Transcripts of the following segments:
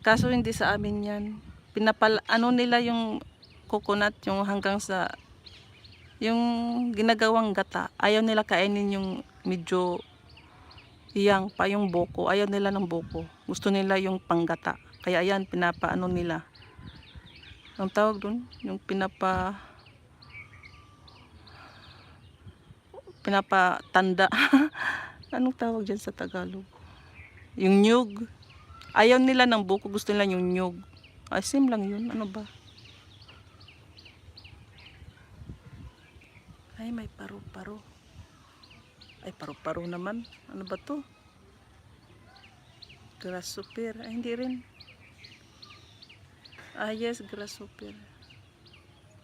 Kaso hindi sa amin yan. Ano nila yung coconut, yung hanggang sa yung ginagawang gata. Ayaw nila kainin yung medyo iyang pa, yung buko. Ayaw nila ng buko. Gusto nila yung panggata. Kaya ayan, pinapaano nila. Ang tawag dun? Yung pinapatanda. Anong tawag dyan sa Tagalog? Yung nyug. Ayaw nila ng buko, gusto nila yung nyug. Ay, same lang yun. Ano ba? Ay, may paru-paro. Ay, paru-paro naman. Ano ba to? Grasshopper. Ay, hindi rin. Ah, yes, grasshopper.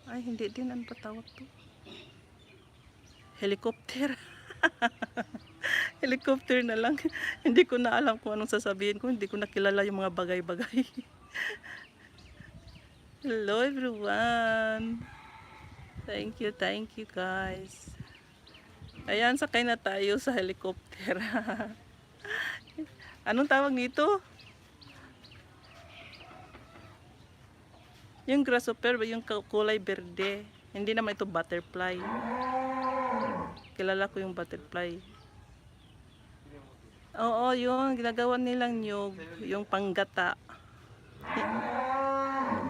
Ay, hindi din. Ano ba tawag to? Helicopter. Helicopter na lang. Hindi ko na alam kung anong sasabihin ko. Hindi ko nakilala yung mga bagay-bagay. Hello everyone. Thank you guys. Ayan, sakay na tayo sa helicopter. Anong tawag nito? Yung grasshopper, yung kulay berde. Hindi naman ito butterfly. Kilala ko yung butterfly. Oo, yun. Ginagawa nilang nyug. Yung panggata.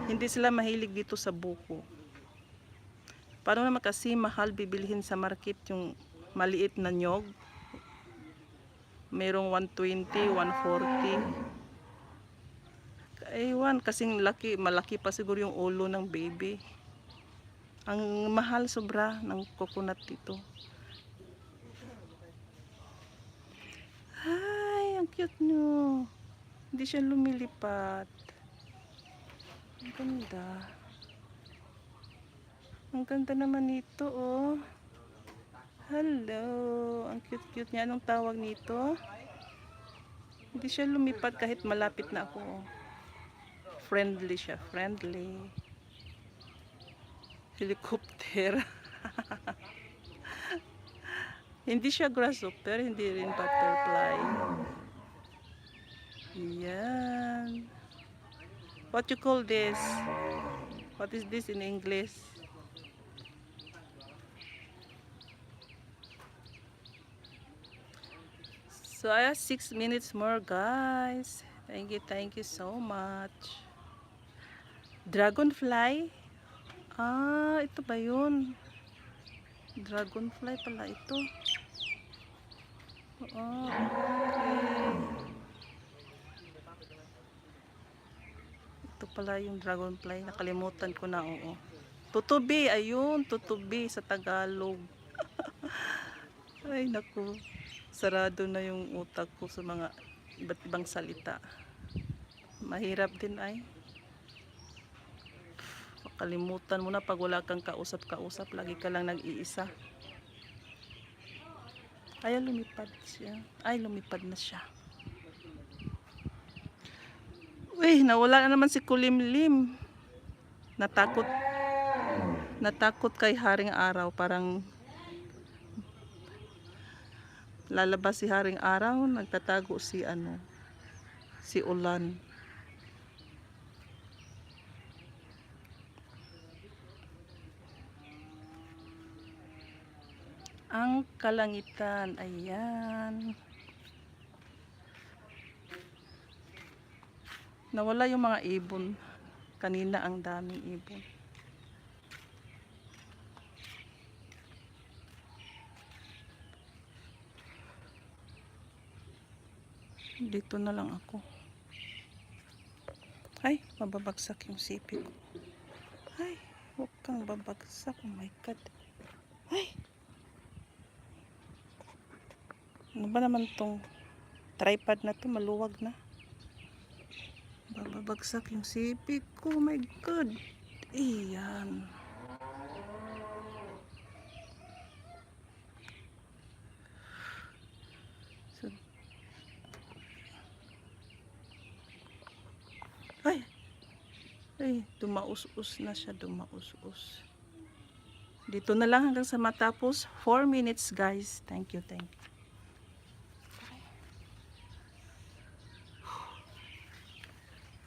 Hindi sila mahilig dito sa buko. Paano naman kasi mahal bibilhin sa market yung maliit na nyog? Merong 120, 140. Ewan, kasing malaki pa siguro yung ulo ng baby. Ang mahal sobra ng coconut dito. Ay, ang cute nyo. Hindi siya lumilipad. Ang ganda. Ang ganda naman nito, oh. Hello. Ang cute-cute niya. Anong tawag nito? Hindi siya lumipad kahit malapit na ako, oh. Friendly siya. Friendly. Helicopter. Hindi siya grasshopper. Hindi rin butterfly. Yan. What you call this? What is this in English? So I have 6 minutes more, guys. Thank you so much. Dragonfly? Ah, ito ba yun? Dragonfly pala ito. Oh, okay. Ito pala yung dragonfly. Nakalimutan ko na, oo. Tutubi, ayun. Tutubi sa Tagalog. Ay, naku. Sarado na yung utak ko sa mga iba't ibang salita. Mahirap din ay. Kalimutan mo na pag wala kang kausap-kausap. Lagi ka lang nag-iisa. Ay, lumipad siya. Ay, lumipad na siya. Uy, nawala na naman si Kulimlim. Natakot. Natakot kay Haring Araw. Parang lalabas si Haring Araw. Nagtatago si si Ulan. Ang kalangitan. Ayan. Nawala yung mga ibon. Kanina ang daming ibon. Dito na lang ako. Ay, mababagsak yung sipi ko. Ay, huwag kang babagsak. Oh my God. Ay! Ano ba naman tong tripod na to? Maluwag na. Bababagsak yung sipi ko. Oh my God. Iyan. So, ay, dumaus-us na siya. Dumaus-us. Dito na lang hanggang sa matapos. 4 minutes, guys. Thank you.